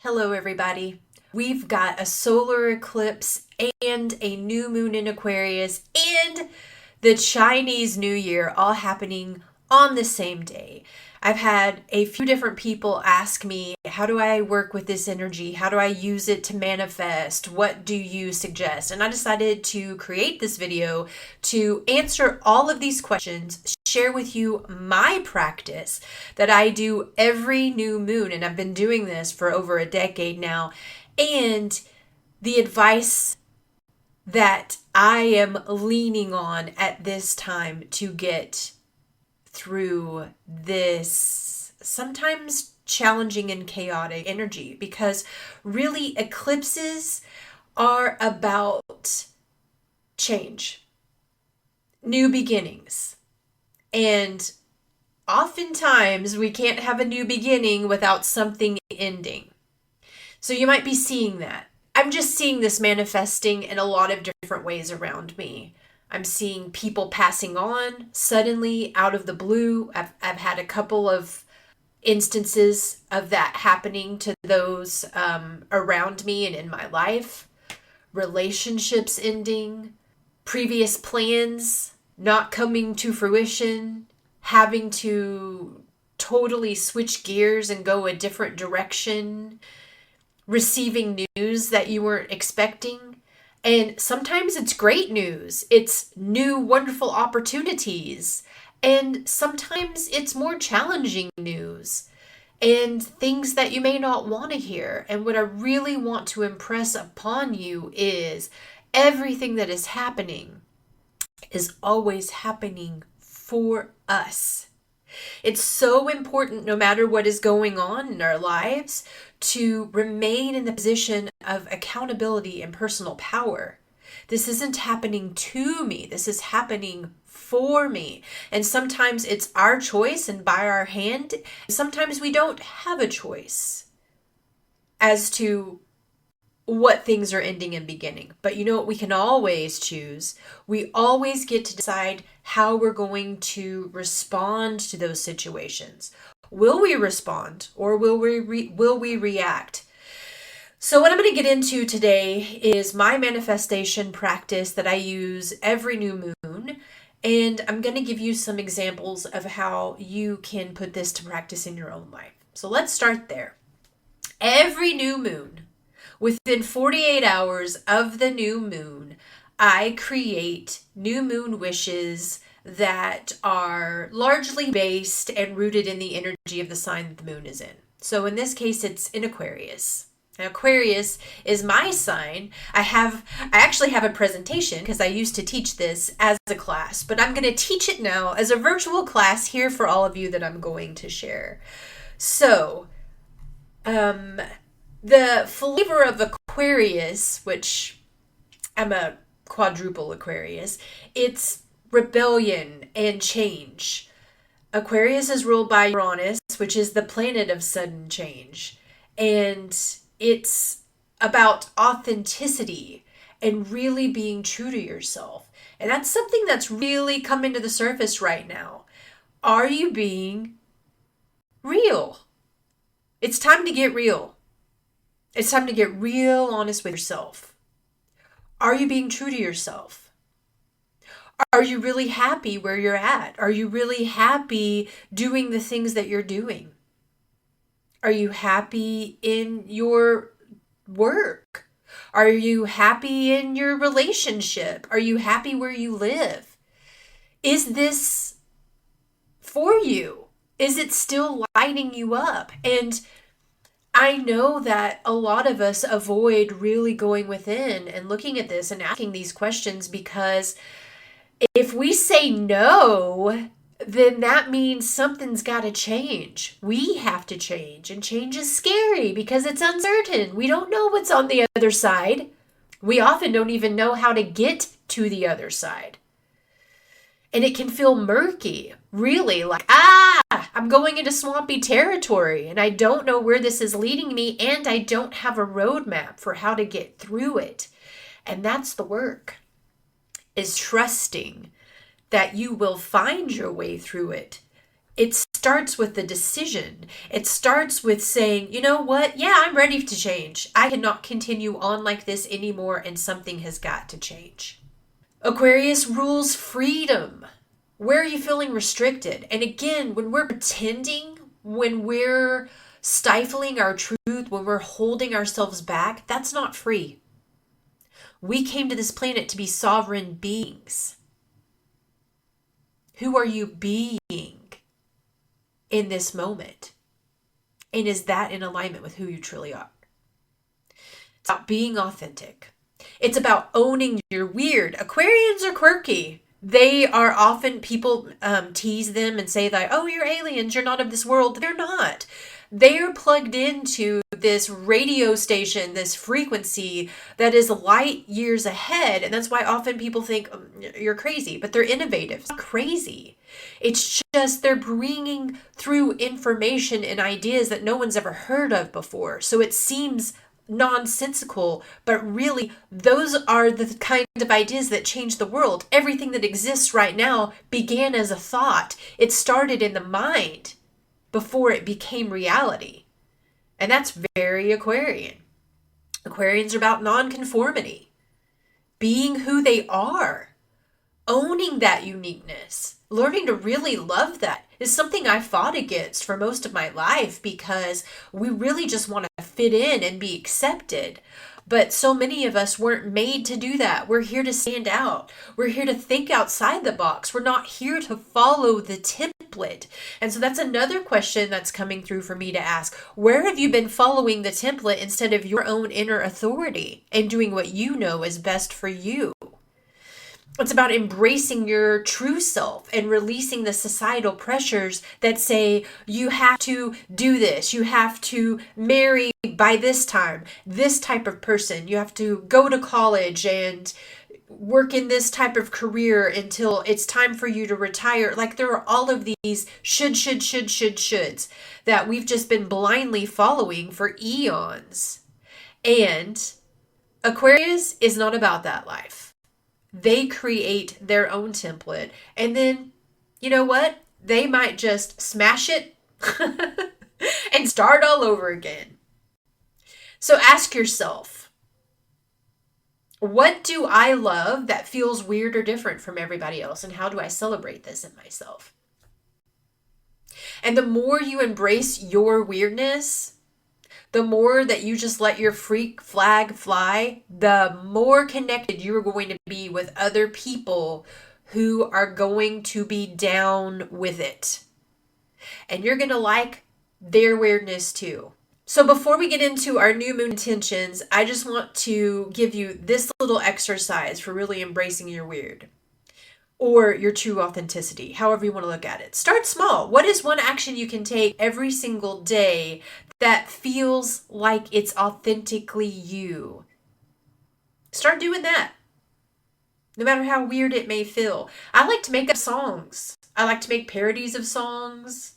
Hello, everybody. We've got a solar eclipse and a new moon in Aquarius and the Chinese New Year all happening on the same day. I've had a few different people ask me, how do I work with this energy? How do I use it to manifest? What do you suggest? And I decided to create this video to answer all of these questions, share with you my practice that I do every new moon. And I've been doing this for over a decade now. And the advice that I am leaning on at this time to get through this sometimes challenging and chaotic energy, because really eclipses are about change, new beginnings, and oftentimes we can't have a new beginning without something ending. So you might be seeing that. I'm just seeing this manifesting in a lot of different ways around me. I'm seeing people passing on suddenly out of the blue. I've had a couple of instances of that happening to those around me and in my life. Relationships ending, previous plans not coming to fruition, having to totally switch gears and go a different direction, receiving news that you weren't expecting. And sometimes it's great news. It's new, wonderful opportunities. And sometimes it's more challenging news and things that you may not want to hear. And what I really want to impress upon you is everything that is happening is always happening for us. It's so important, no matter what is going on in our lives, to remain in the position of accountability and personal power. This isn't happening to me. This is happening for me. And sometimes it's our choice and by our hand. Sometimes we don't have a choice as to what things are ending and beginning. But you know what? We can always choose. We always get to decide how we're going to respond to those situations. Will we respond or will we react? So what I'm going to get into today is my manifestation practice that I use every new moon. And I'm going to give you some examples of how you can put this to practice in your own life. So let's start there. Every new moon, within 48 hours of the new moon, I create new moon wishes that are largely based and rooted in the energy of the sign that the moon is in. So in this case, it's in Aquarius. Now, Aquarius is my sign. I actually have a presentation because I used to teach this as a class, but I'm going to teach it now as a virtual class here for all of you that I'm going to share. So, the flavor of Aquarius, which I'm a quadruple Aquarius, it's rebellion and change. Aquarius is ruled by Uranus, which is the planet of sudden change. And it's about authenticity and really being true to yourself. And that's something that's really coming to the surface right now. Are you being real? It's time to get real. It's time to get real honest with yourself. Are you being true to yourself? Are you really happy where you're at? Are you really happy doing the things that you're doing? Are you happy in your work? Are you happy in your relationship? Are you happy where you live? Is this for you? Is it still lighting you up? And I know that a lot of us avoid really going within and looking at this and asking these questions, because if we say no, then that means something's got to change. We have to change, and change is scary because it's uncertain. We don't know what's on the other side. We often don't even know how to get to the other side. And it can feel murky, really, like, I'm going into swampy territory and I don't know where this is leading me, and I don't have a roadmap for how to get through it. And that's the work, is trusting that you will find your way through it. It's starts with the decision. It starts with saying, you know what? Yeah, I'm ready to change. I cannot continue on like this anymore, and something has got to change. Aquarius rules freedom. Where are you feeling restricted? And again, when we're pretending, when we're stifling our truth, when we're holding ourselves back, that's not free. We came to this planet to be sovereign beings. Who are you being in this moment? And is that in alignment with who you truly are? It's about being authentic. It's about owning your weird. Aquarians are quirky. They are often, people tease them and say that, oh, you're aliens, you're not of this world. They're not. They are plugged into this radio station, this frequency that is light years ahead. And that's why often people think you're crazy, but they're innovative. It's not crazy. It's just they're bringing through information and ideas that no one's ever heard of before. So it seems nonsensical, but really those are the kind of ideas that change the world. Everything that exists right now began as a thought. It started in the mind before it became reality. And that's very Aquarian. Aquarians are about nonconformity, being who they are, owning that uniqueness, learning to really love that is something I fought against for most of my life because we really just want to fit in and be accepted. But so many of us weren't made to do that. We're here to stand out. We're here to think outside the box. We're not here to follow the template. And so that's another question that's coming through for me to ask. Where have you been following the template instead of your own inner authority and doing what you know is best for you? It's about embracing your true self and releasing the societal pressures that say you have to do this, you have to marry by this time, this type of person, you have to go to college and work in this type of career until it's time for you to retire. Like there are all of these shoulds that we've just been blindly following for eons. And Aquarius is not about that life. They create their own template. And then, you know what? They might just smash it and start all over again. So ask yourself, what do I love that feels weird or different from everybody else? And how do I celebrate this in myself? And the more you embrace your weirdness, the more that you just let your freak flag fly, the more connected you're going to be with other people who are going to be down with it. And you're going to like their weirdness too. So before we get into our new moon intentions, I just want to give you this little exercise for really embracing your weird or your true authenticity, however you want to look at it. Start small. What is one action you can take every single day that feels like it's authentically you? Start doing that, no matter how weird it may feel. I like to make up songs. I like to make parodies of songs.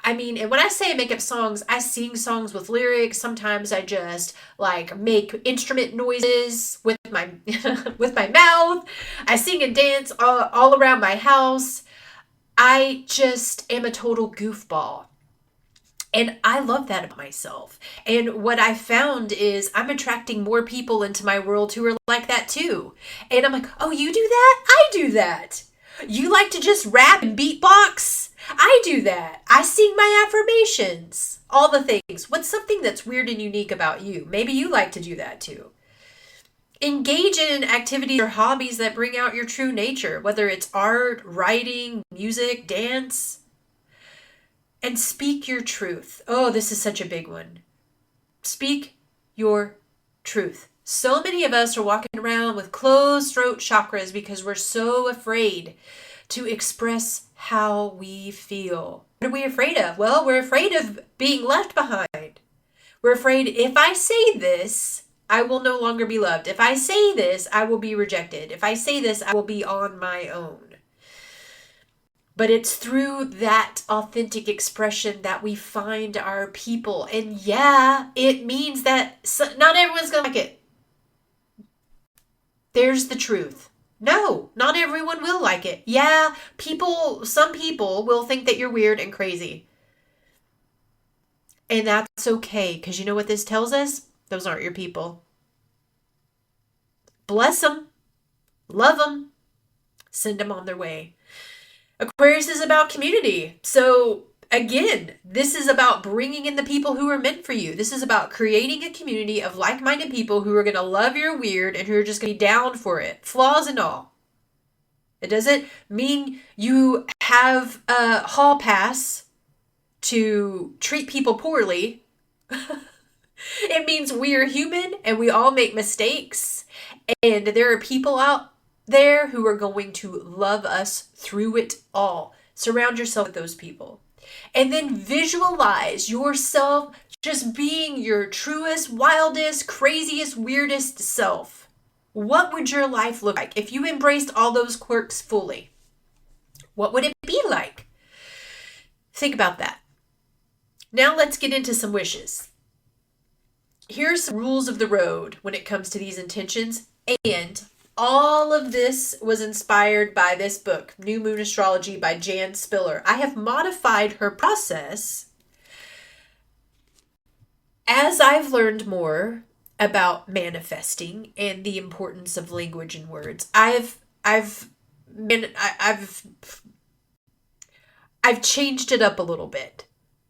I mean, and when I say make up songs, I sing songs with lyrics. Sometimes I just like make instrument noises with my with my mouth. I sing and dance all around my house. I just am a total goofball. And I love that about myself. And what I found is I'm attracting more people into my world who are like that too. And I'm like, oh, you do that? I do that. You like to just rap and beatbox? I do that. I sing my affirmations. All the things. What's something that's weird and unique about you? Maybe you like to do that too. Engage in activities or hobbies that bring out your true nature, whether it's art, writing, music, dance. And speak your truth. Oh, this is such a big one. Speak your truth. So many of us are walking around with closed throat chakras because we're so afraid to express how we feel. What are we afraid of? Well, we're afraid of being left behind. We're afraid if I say this, I will no longer be loved. If I say this, I will be rejected. If I say this, I will be on my own. But it's through that authentic expression that we find our people. And yeah, it means that not everyone's going to like it. There's the truth. No, not everyone will like it. Yeah, some people will think that you're weird and crazy. And that's okay, because you know what this tells us? Those aren't your people. Bless them, love them, send them on their way. Aquarius is about community. So again, this is about bringing in the people who are meant for you. This is about creating a community of like-minded people who are going to love your weird and who are just going to be down for it, flaws and all. It doesn't mean you have a hall pass to treat people poorly. It means we are human and we all make mistakes. And there are people out there who are going to love us through it all. Surround yourself with those people. And then visualize yourself just being your truest, wildest, craziest, weirdest self. What would your life look like if you embraced all those quirks fully? What would it be like? Think about that. Now let's get into some wishes. Here's some rules of the road when it comes to these intentions. And all of this was inspired by this book, New Moon Astrology by Jan Spiller. I have modified her process as I've learned more about manifesting and the importance of language and words. I've changed it up a little bit,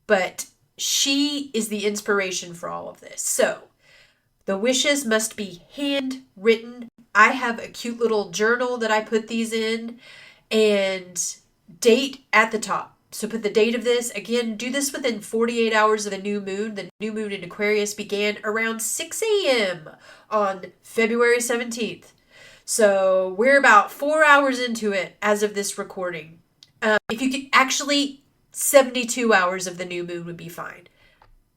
but she is the inspiration for all of this. So the wishes must be handwritten. I have a cute little journal that I put these in, and date at the top. So put the date of this. Again, do this within 48 hours of the new moon. The new moon in Aquarius began around 6 a.m. on February 17th. So we're about 4 hours into it as of this recording. If you could actually, 72 hours of the new moon would be fine.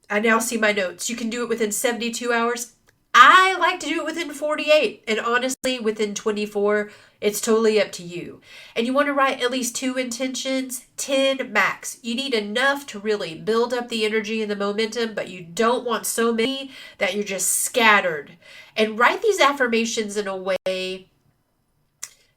I now see my notes. You can do it within 72 hours. I like to do it within 48, and honestly, within 24, it's totally up to you. And you want to write at least 2 intentions, 10 max. You need enough to really build up the energy and the momentum, but you don't want so many that you're just scattered. And write these affirmations in a way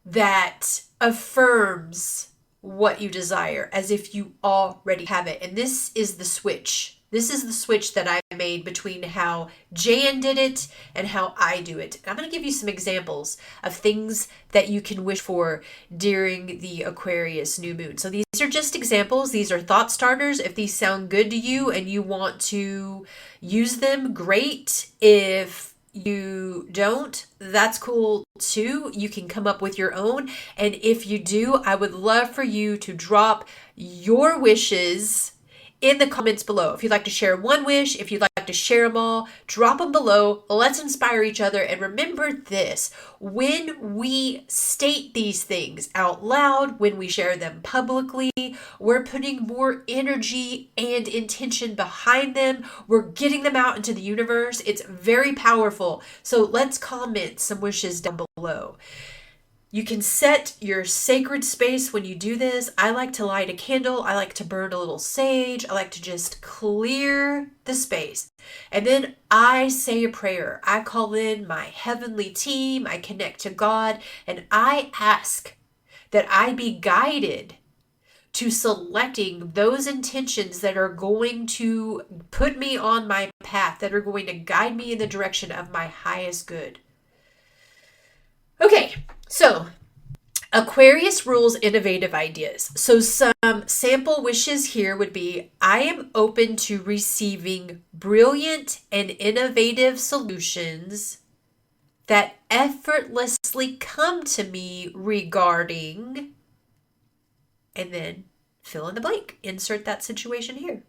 that affirms what you desire, as if you already have it. And this is the switch. This is the switch that I made between how Jan did it and how I do it. I'm going to give you some examples of things that you can wish for during the Aquarius new moon. So these are just examples. These are thought starters. If these sound good to you and you want to use them, great. If you don't, that's cool too. You can come up with your own. And if you do, I would love for you to drop your wishes in the comments below. If you'd like to share one wish, if you'd like to share them all, drop them below. Let's inspire each other. And remember this, when we state these things out loud, when we share them publicly, we're putting more energy and intention behind them. We're getting them out into the universe. It's very powerful. So let's comment some wishes down below. You can set your sacred space when you do this. I like to light a candle. I like to burn a little sage. I like to just clear the space. And then I say a prayer. I call in my heavenly team. I connect to God. And I ask that I be guided to selecting those intentions that are going to put me on my path, that are going to guide me in the direction of my highest good. Okay, so Aquarius rules innovative ideas. So some sample wishes here would be, I am open to receiving brilliant and innovative solutions that effortlessly come to me regarding, and then fill in the blank. Insert that situation here.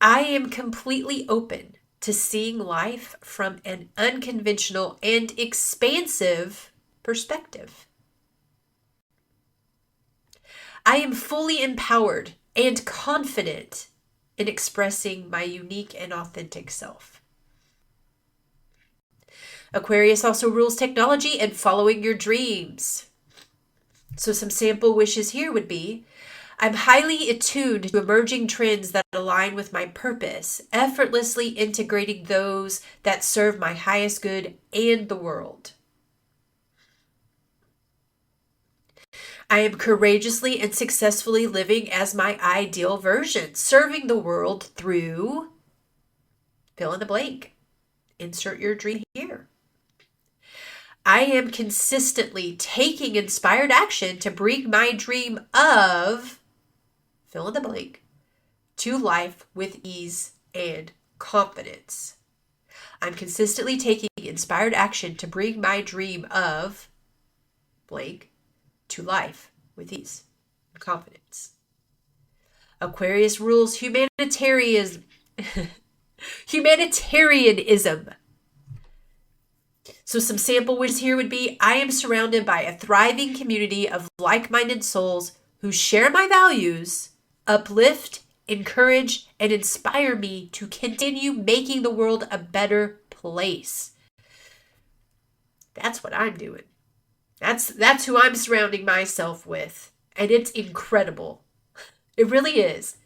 I am completely open to seeing life from an unconventional and expansive perspective. I am fully empowered and confident in expressing my unique and authentic self. Aquarius also rules technology and following your dreams. So some sample wishes here would be, I'm highly attuned to emerging trends that align with my purpose, effortlessly integrating those that serve my highest good and the world. I am courageously and successfully living as my ideal version, serving the world through fill in the blank. Insert your dream here. I am consistently taking inspired action to bring my dream of fill in the blank to life with ease and confidence. I'm consistently taking inspired action to bring my dream of blank to life with ease and confidence. Aquarius rules humanitarianism. Humanitarianism. So some sample words here would be, I am surrounded by a thriving community of like-minded souls who share my values, uplift, encourage, and inspire me to continue making the world a better place. That's what I'm doing. That's who I'm surrounding myself with. And it's incredible. It really is.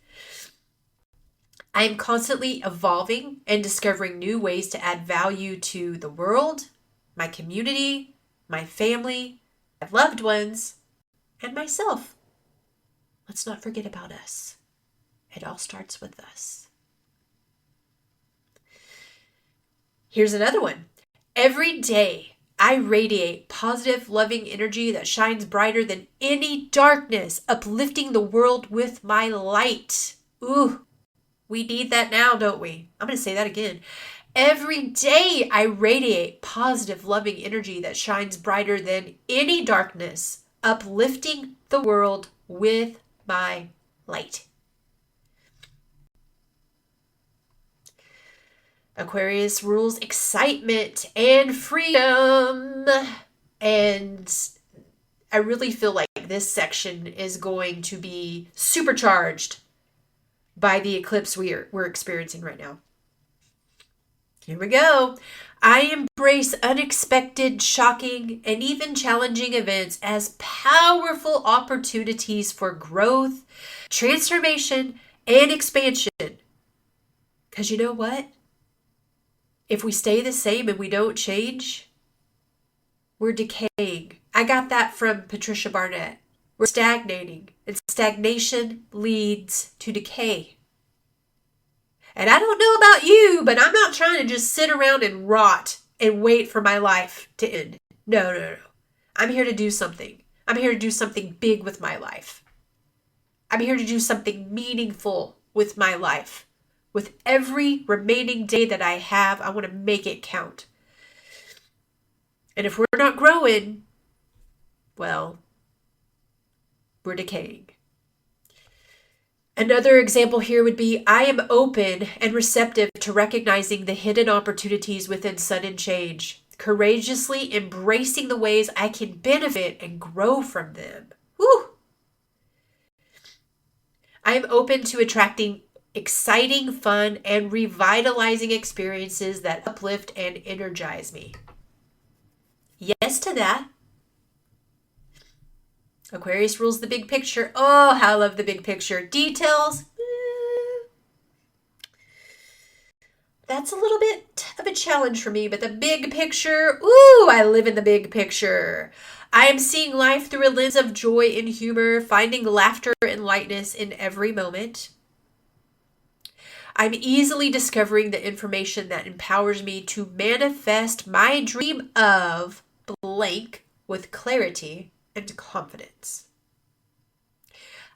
I am constantly evolving and discovering new ways to add value to the world, my community, my family, my loved ones, and myself. Let's not forget about us. It all starts with us. Here's another one. Every day, I radiate positive, loving energy that shines brighter than any darkness, uplifting the world with my light. Ooh, we need that now, don't we? I'm going to say that again. Every day I radiate positive, loving energy that shines brighter than any darkness, uplifting the world with my light. Aquarius rules excitement and freedom. And I really feel like this section is going to be supercharged by the eclipse we're experiencing right now. Here we go. I embrace unexpected, shocking, and even challenging events as powerful opportunities for growth, transformation, and expansion. Because you know what? If we stay the same and we don't change, we're decaying. I got that from Patricia Barnett. We're stagnating, and stagnation leads to decay. And I don't know about you, but I'm not trying to just sit around and rot and wait for my life to end. No. I'm here to do something. I'm here to do something big with my life. I'm here to do something meaningful with my life. With every remaining day that I have, I want to make it count. And if we're not growing, well, we're decaying. Another example here would be, I am open and receptive to recognizing the hidden opportunities within sudden change, courageously embracing the ways I can benefit and grow from them. Woo! I am open to attracting exciting, fun, and revitalizing experiences that uplift and energize me. Yes to that. Aquarius rules the big picture. Oh, how I love the big picture. Details. That's a little bit of a challenge for me, but the big picture, ooh, I live in the big picture. I am seeing life through a lens of joy and humor, finding laughter and lightness in every moment. I'm easily discovering the information that empowers me to manifest my dream of blank with clarity and confidence.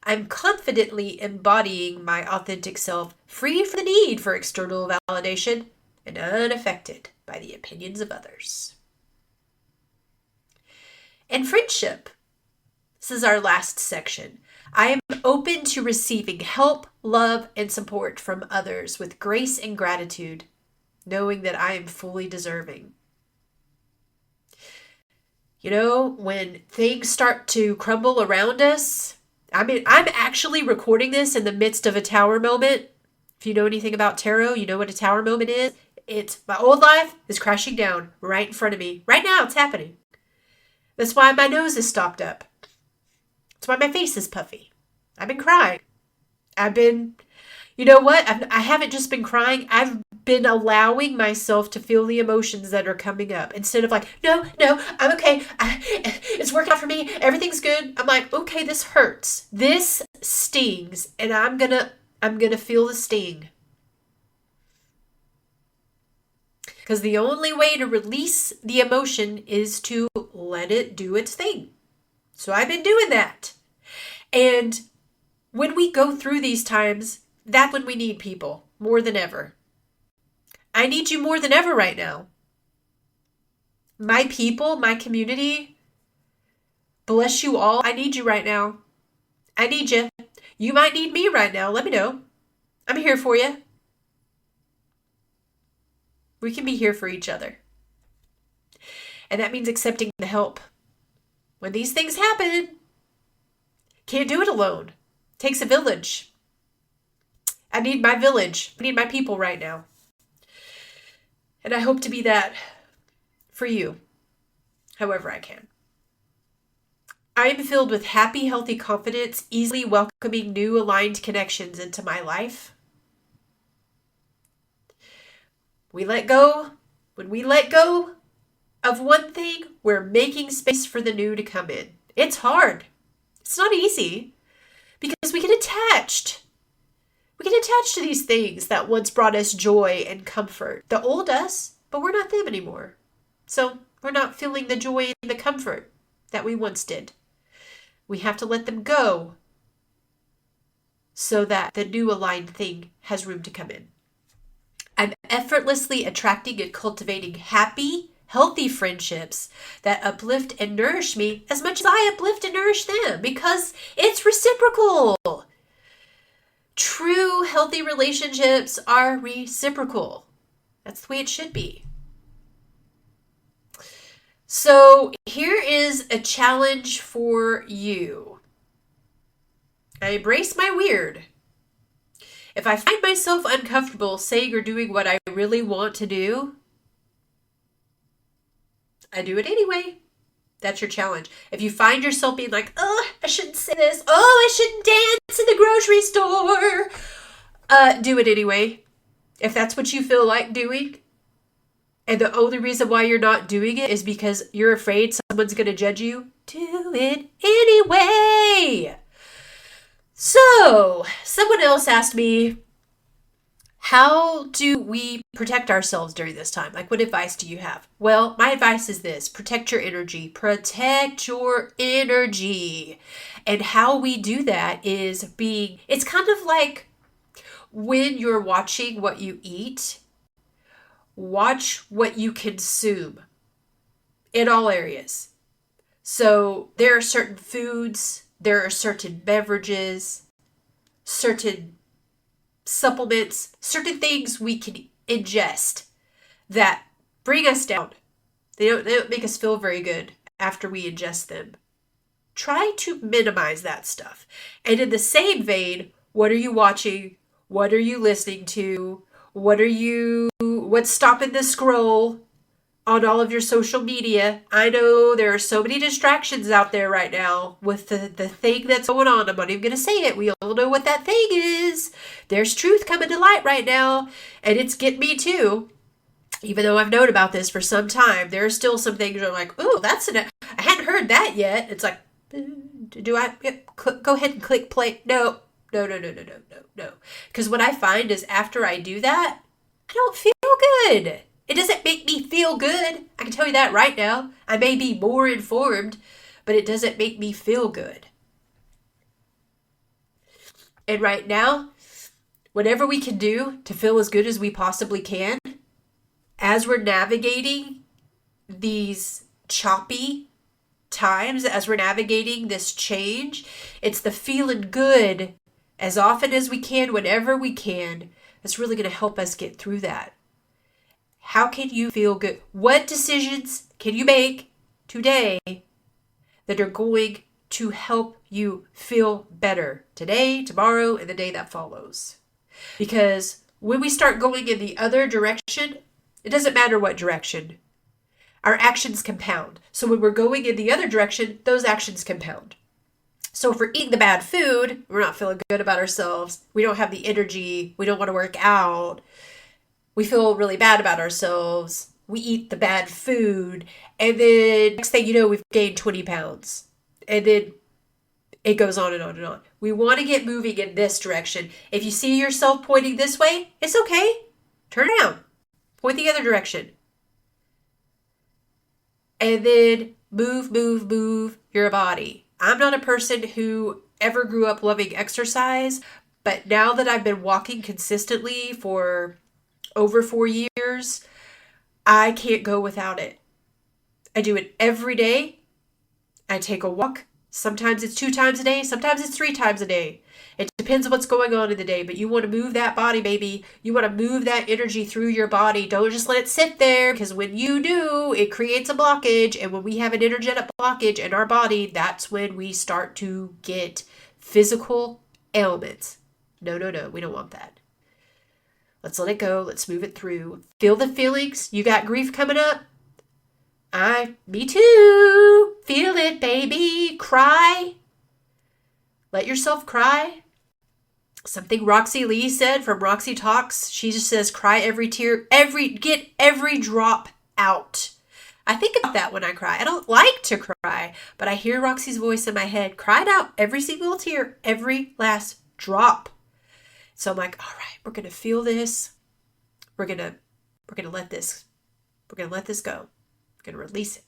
I'm confidently embodying my authentic self, free from the need for external validation and unaffected by the opinions of others. And friendship. This is our last section. I am open to receiving help, love, and support from others with grace and gratitude, knowing that I am fully deserving. You know, when things start to crumble around us, I'm actually recording this in the midst of a tower moment. If you know anything about tarot, you know what a tower moment is. It's my old life is crashing down right in front of me. Right now, it's happening. That's why my nose is stopped up. That's why my face is puffy. I've been crying. You know what? I haven't just been crying. I've been allowing myself to feel the emotions that are coming up instead of like, no, I'm okay. It's working out for me. Everything's good. I'm like, okay, this hurts. This stings, and I'm gonna feel the sting. Because the only way to release the emotion is to let it do its thing. So I've been doing that. And when we go through these times, that's when we need people more than ever. I need you more than ever right now. My people, my community, bless you all. I need you right now. I need you. You might need me right now. Let me know. I'm here for you. We can be here for each other. And that means accepting the help. When these things happen, can't do it alone. Takes a village. I need my village. I need my people right now. And I hope to be that for you, however I can. I am filled with happy, healthy confidence, easily welcoming new aligned connections into my life. When we let go of one thing, we're making space for the new to come in. It's hard. It's not easy because we get attached. We get attached to these things that once brought us joy and comfort. The old us, but we're not them anymore. So we're not feeling the joy and the comfort that we once did. We have to let them go so that the new aligned thing has room to come in. I'm effortlessly attracting and cultivating happy, healthy friendships that uplift and nourish me as much as I uplift and nourish them because it's reciprocal. True healthy relationships are reciprocal. That's the way it should be. So here is a challenge for you. I embrace my weird. If I find myself uncomfortable saying or doing what I really want to do, I do it anyway. That's your challenge. If you find yourself being like, oh, I shouldn't say this. Oh, I shouldn't dance in the grocery store. Do it anyway. If that's what you feel like doing, and the only reason why you're not doing it is because you're afraid someone's going to judge you, do it anyway. So, someone else asked me, how do we protect ourselves during this time? Like, what advice do you have? Well, my advice is this: protect your energy. Protect your energy. And how we do that is it's kind of like when you're watching what you eat, watch what you consume in all areas. So there are certain foods, there are certain beverages, certain supplements, certain things we can ingest that bring us down. They don't make us feel very good after we ingest them. Try to minimize that stuff. And in the same vein, what are you watching? What are you listening to? What's stopping the scroll on all of your social media? I know there are so many distractions out there right now with the thing that's going on. I'm not even going to say it. We all know what that thing is. There's truth coming to light right now, and it's getting me too. Even though I've known about this for some time, there are still some things that are like, oh, I hadn't heard that yet. It's like, do I go ahead and click play? No. Because what I find is after I do that, I don't feel good. It doesn't make me feel good. I can tell you that right now. I may be more informed, but it doesn't make me feel good. And right now, whatever we can do to feel as good as we possibly can, as we're navigating these choppy times, as we're navigating this change, it's the feeling good as often as we can, whenever we can, that's really going to help us get through that. How can you feel good? What decisions can you make today that are going to help you feel better today, tomorrow, and the day that follows? Because when we start going in the other direction, it doesn't matter what direction. Our actions compound. So when we're going in the other direction, those actions compound. So if we're eating the bad food, we're not feeling good about ourselves. We don't have the energy. We don't want to work out. We feel really bad about ourselves. We eat the bad food. And then next thing you know, we've gained 20 pounds. And then it goes on and on and on. We want to get moving in this direction. If you see yourself pointing this way, it's okay. Turn around. Point the other direction. And then move your body. I'm not a person who ever grew up loving exercise, but now that I've been walking consistently for over 4 years, I can't go without it. I do it every day. I take a walk. Sometimes it's 2 times a day. Sometimes it's 3 times a day. It depends on what's going on in the day, but you want to move that body, baby. You want to move that energy through your body. Don't just let it sit there, because when you do, it creates a blockage. And when we have an energetic blockage in our body, that's when we start to get physical ailments. No, we don't want that. Let's let it go. Let's move it through. Feel the feelings. You got grief coming up? Me too. Feel it, baby. Cry. Let yourself cry. Something Roxy Lee said from Roxy Talks. She just says, cry every tear, get every drop out. I think about that when I cry. I don't like to cry, but I hear Roxy's voice in my head. Cry it out, every single tear, every last drop. So I'm like, all right, we're going to feel this. We're going to let this go. We're going to release it.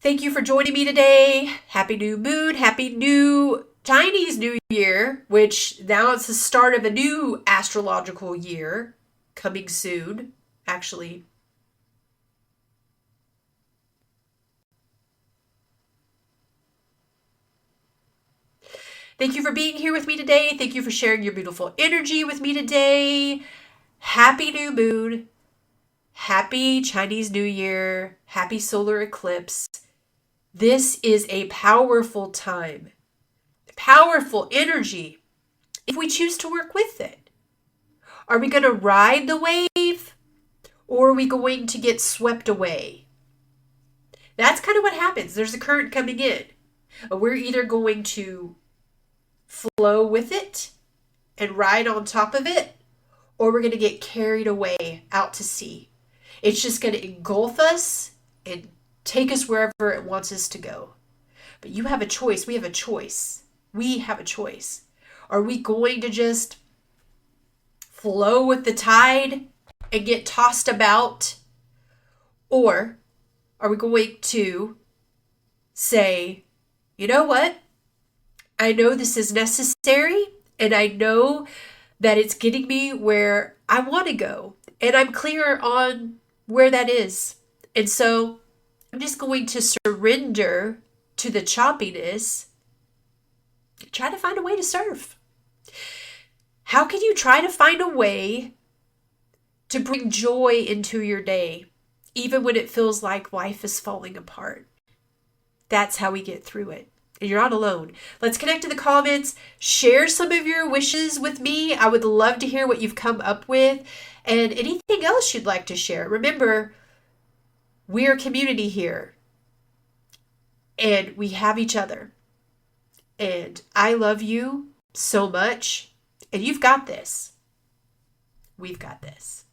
Thank you for joining me today. Happy new moon. Happy new Chinese New Year, which now it's the start of a new astrological year coming soon. Actually, thank you for being here with me today. Thank you for sharing your beautiful energy with me today. Happy new moon. Happy Chinese New Year. Happy solar eclipse. This is a powerful time. Powerful energy. If we choose to work with it. Are we going to ride the wave? Or are we going to get swept away? That's kind of what happens. There's a current coming in. We're either going to flow with it and ride on top of it, or we're going to get carried away out to sea. It's just going to engulf us and take us wherever it wants us to go. But you have a choice. We have a choice. We have a choice. Are we going to just flow with the tide and get tossed about? Or are we going to say, you know what? I know this is necessary, and I know that it's getting me where I want to go, and I'm clear on where that is. And so I'm just going to surrender to the choppiness, try to find a way to surf. How can you try to find a way to bring joy into your day, even when it feels like life is falling apart? That's how we get through it. And you're not alone. Let's connect in the comments. Share some of your wishes with me. I would love to hear what you've come up with and anything else you'd like to share. Remember, we're a community here and we have each other. And I love you so much. And you've got this. We've got this.